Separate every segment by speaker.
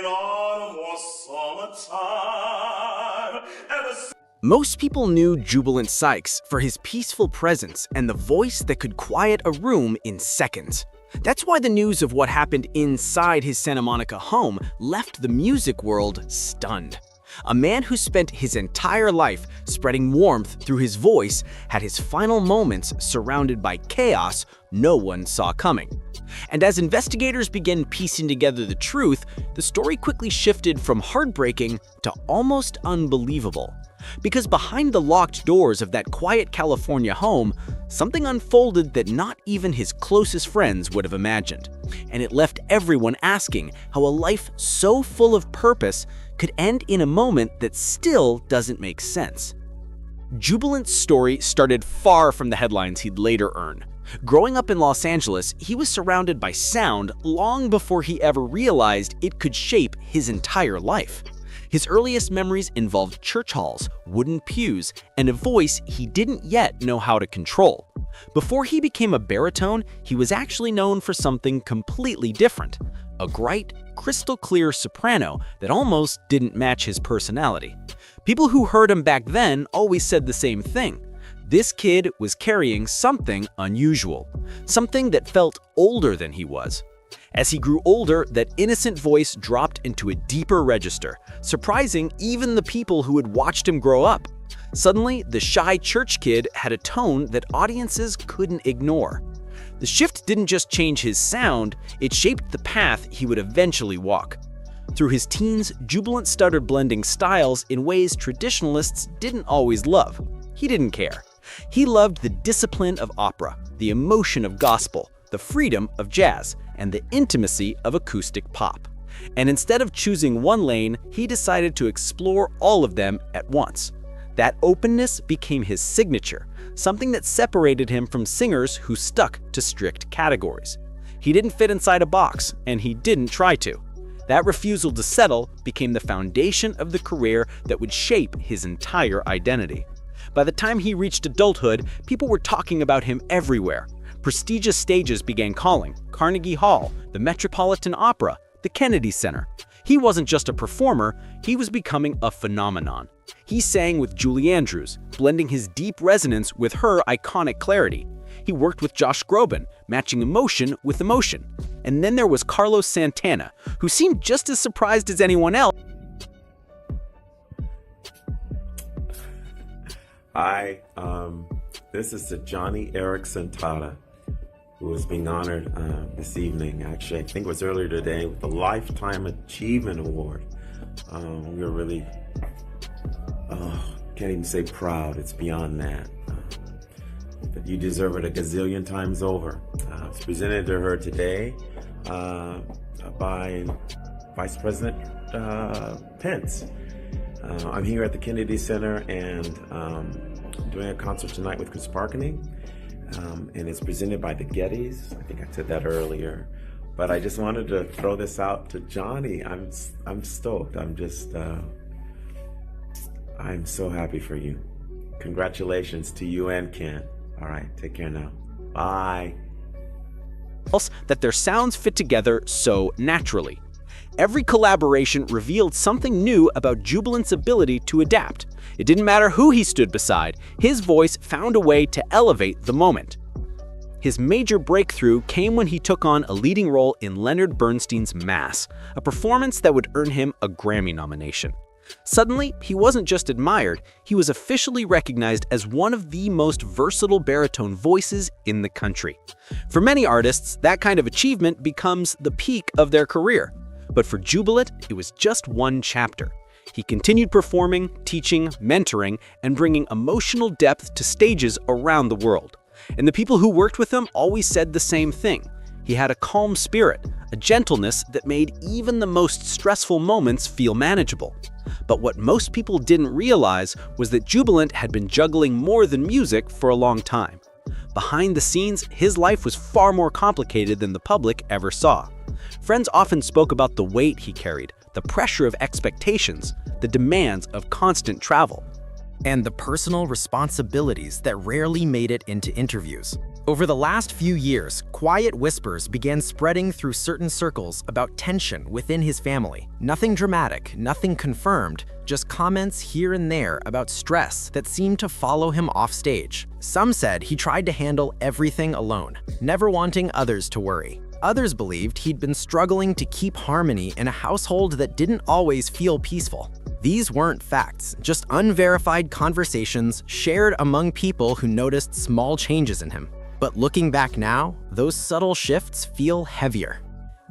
Speaker 1: in autumn or summertime.
Speaker 2: Most people knew Jubilant Sykes for his peaceful presence and the voice that could quiet a room in seconds. That's why the news of what happened inside his Santa Monica home left the music world stunned. A man who spent his entire life spreading warmth through his voice had his final moments surrounded by chaos no one saw coming. And as investigators began piecing together the truth, the story quickly shifted from heartbreaking to almost unbelievable. Because behind the locked doors of that quiet California home, something unfolded that not even his closest friends would have imagined. And it left everyone asking how a life so full of purpose could end in a moment that still doesn't make sense. Jubilant's story started far from the headlines he'd later earn. Growing up in Los Angeles, he was surrounded by sound long before he ever realized it could shape his entire life. His earliest memories involved church halls, wooden pews, and a voice he didn't yet know how to control. Before he became a baritone, he was actually known for something completely different: a bright, crystal-clear soprano that almost didn't match his personality. People who heard him back then always said the same thing. This kid was carrying something unusual, something that felt older than he was. As he grew older, that innocent voice dropped into a deeper register, surprising even the people who had watched him grow up. Suddenly, the shy church kid had a tone that audiences couldn't ignore. The shift didn't just change his sound, it shaped the path he would eventually walk. Through his teens, Jubilant started blending styles in ways traditionalists didn't always love. He didn't care. He loved the discipline of opera, the emotion of gospel, the freedom of jazz, and the intimacy of acoustic pop. And instead of choosing one lane, he decided to explore all of them at once. That openness became his signature, something that separated him from singers who stuck to strict categories. He didn't fit inside a box, and he didn't try to. That refusal to settle became the foundation of the career that would shape his entire identity. By the time he reached adulthood, people were talking about him everywhere. Prestigious stages began calling: Carnegie Hall, the Metropolitan Opera, the Kennedy Center. He wasn't just a performer, he was becoming a phenomenon. He sang with Julie Andrews, blending his deep resonance with her iconic clarity. He worked with Josh Groban, matching emotion with emotion. And then there was Carlos Santana, who seemed just as surprised as anyone else.
Speaker 3: Hi, this is the Johnny Erickson Tata, who is being honored this evening. Actually, I think it was earlier today with the Lifetime Achievement Award. We were really, can't even say proud, it's beyond that. But you deserve it a gazillion times over. It's presented to her today by Vice President Pence. I'm here at the Kennedy Center and doing a concert tonight with Chris Parkney, and it's presented by the Gettys. I think I said that earlier, but I just wanted to throw this out to Johnny. I'm stoked. I'm so happy for you. Congratulations to you and Ken. All right, take care now. Bye.
Speaker 2: That their sounds fit together so naturally. Every collaboration revealed something new about Jubilant's ability to adapt. It didn't matter who he stood beside, his voice found a way to elevate the moment. His major breakthrough came when he took on a leading role in Leonard Bernstein's Mass, a performance that would earn him a Grammy nomination. Suddenly, he wasn't just admired, he was officially recognized as one of the most versatile baritone voices in the country. For many artists, that kind of achievement becomes the peak of their career. But for Jubilant, it was just one chapter. He continued performing, teaching, mentoring, and bringing emotional depth to stages around the world. And the people who worked with him always said the same thing. He had a calm spirit, a gentleness that made even the most stressful moments feel manageable. But what most people didn't realize was that Jubilant had been juggling more than music for a long time. Behind the scenes, his life was far more complicated than the public ever saw. Friends often spoke about the weight he carried, the pressure of expectations, the demands of constant travel, and the personal responsibilities that rarely made it into interviews. Over the last few years, quiet whispers began spreading through certain circles about tension within his family. Nothing dramatic, nothing confirmed, just comments here and there about stress that seemed to follow him off stage. Some said he tried to handle everything alone, never wanting others to worry. Others believed he'd been struggling to keep harmony in a household that didn't always feel peaceful. These weren't facts, just unverified conversations shared among people who noticed small changes in him. But looking back now, those subtle shifts feel heavier.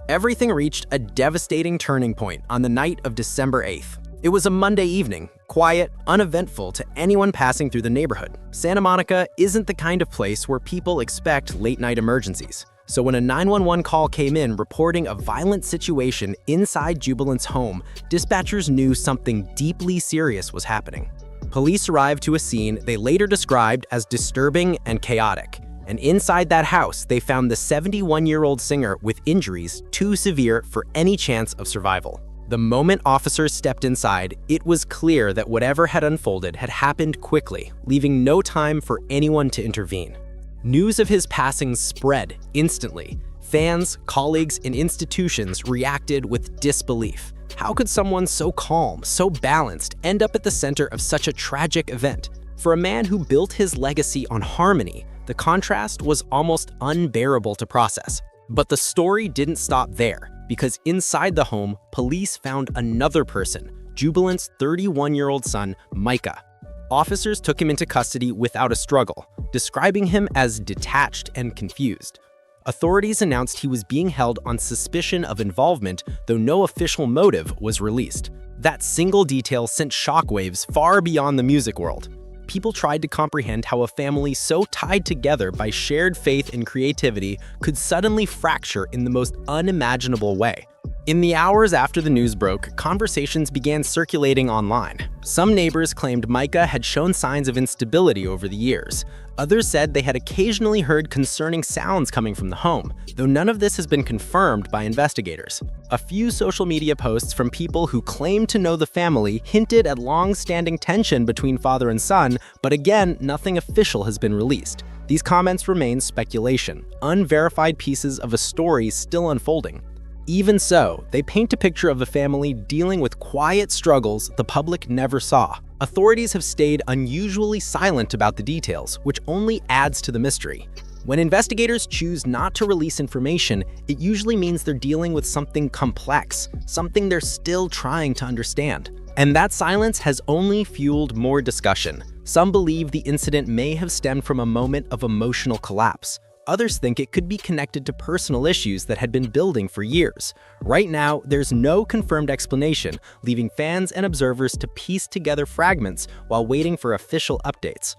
Speaker 2: Everything reached a devastating turning point on the night of December 8th. It was a Monday evening, quiet, uneventful to anyone passing through the neighborhood. Santa Monica isn't the kind of place where people expect late-night emergencies. So when a 911 call came in reporting a violent situation inside Jubilant's home, dispatchers knew something deeply serious was happening. Police arrived to a scene they later described as disturbing and chaotic. And inside that house, they found the 71-year-old singer with injuries too severe for any chance of survival. The moment officers stepped inside, it was clear that whatever had unfolded had happened quickly, leaving no time for anyone to intervene. News of his passing spread instantly. Fans, colleagues, and institutions reacted with disbelief. How could someone so calm, so balanced, end up at the center of such a tragic event? For a man who built his legacy on harmony, the contrast was almost unbearable to process. But the story didn't stop there, because inside the home, police found another person, Jubilant's 31-year-old son, Micah. Officers took him into custody without a struggle, describing him as detached and confused. Authorities announced he was being held on suspicion of involvement, though no official motive was released. That single detail sent shockwaves far beyond the music world. People tried to comprehend how a family so tied together by shared faith and creativity could suddenly fracture in the most unimaginable way. In the hours after the news broke, conversations began circulating online. Some neighbors claimed Micah had shown signs of instability over the years. Others said they had occasionally heard concerning sounds coming from the home, though none of this has been confirmed by investigators. A few social media posts from people who claimed to know the family hinted at long-standing tension between father and son, but again, nothing official has been released. These comments remain speculation, unverified pieces of a story still unfolding. Even so, they paint a picture of a family dealing with quiet struggles the public never saw. Authorities have stayed unusually silent about the details, which only adds to the mystery. When investigators choose not to release information, it usually means they're dealing with something complex, something they're still trying to understand. And that silence has only fueled more discussion. Some believe the incident may have stemmed from a moment of emotional collapse. Others think it could be connected to personal issues that had been building for years. Right now, there's no confirmed explanation, leaving fans and observers to piece together fragments while waiting for official updates.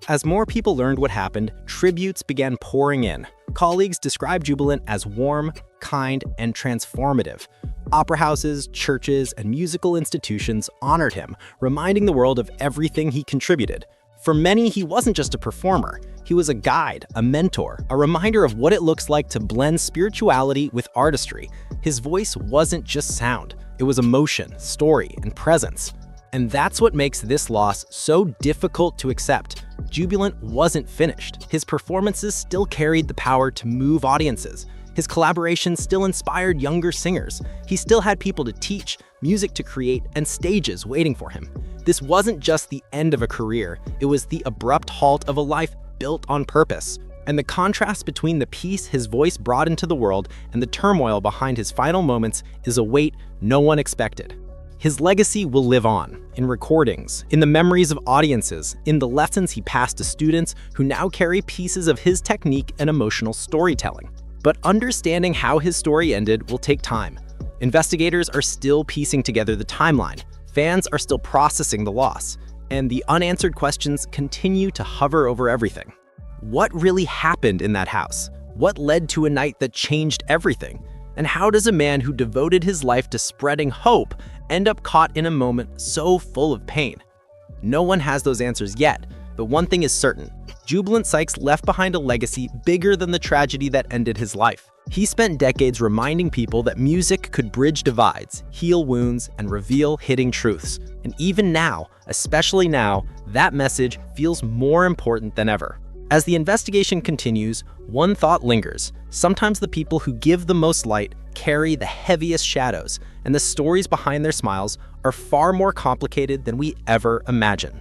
Speaker 2: As more people learned what happened, tributes began pouring in. Colleagues described Jubilant as warm, kind, and transformative. Opera houses, churches, and musical institutions honored him, reminding the world of everything he contributed. For many, he wasn't just a performer. He was a guide, a mentor, a reminder of what it looks like to blend spirituality with artistry. His voice wasn't just sound. It was emotion, story, and presence. And that's what makes this loss so difficult to accept. Jubilant wasn't finished. His performances still carried the power to move audiences. His collaborations still inspired younger singers. He still had people to teach, music to create, and stages waiting for him. This wasn't just the end of a career. It was the abrupt halt of a life built on purpose. And the contrast between the peace his voice brought into the world and the turmoil behind his final moments is a weight no one expected. His legacy will live on, in recordings, in the memories of audiences, in the lessons he passed to students who now carry pieces of his technique and emotional storytelling. But understanding how his story ended will take time. Investigators are still piecing together the timeline. Fans are still processing the loss, and the unanswered questions continue to hover over everything. What really happened in that house? What led to a night that changed everything? And how does a man who devoted his life to spreading hope end up caught in a moment so full of pain? No one has those answers yet, but one thing is certain. Jubilant Sykes left behind a legacy bigger than the tragedy that ended his life. He spent decades reminding people that music could bridge divides, heal wounds, and reveal hidden truths. And even now, especially now, that message feels more important than ever.
Speaker 4: As the investigation continues, one thought lingers. Sometimes the people who give the most light carry the heaviest shadows, and the stories behind their smiles are far more complicated than we ever imagine.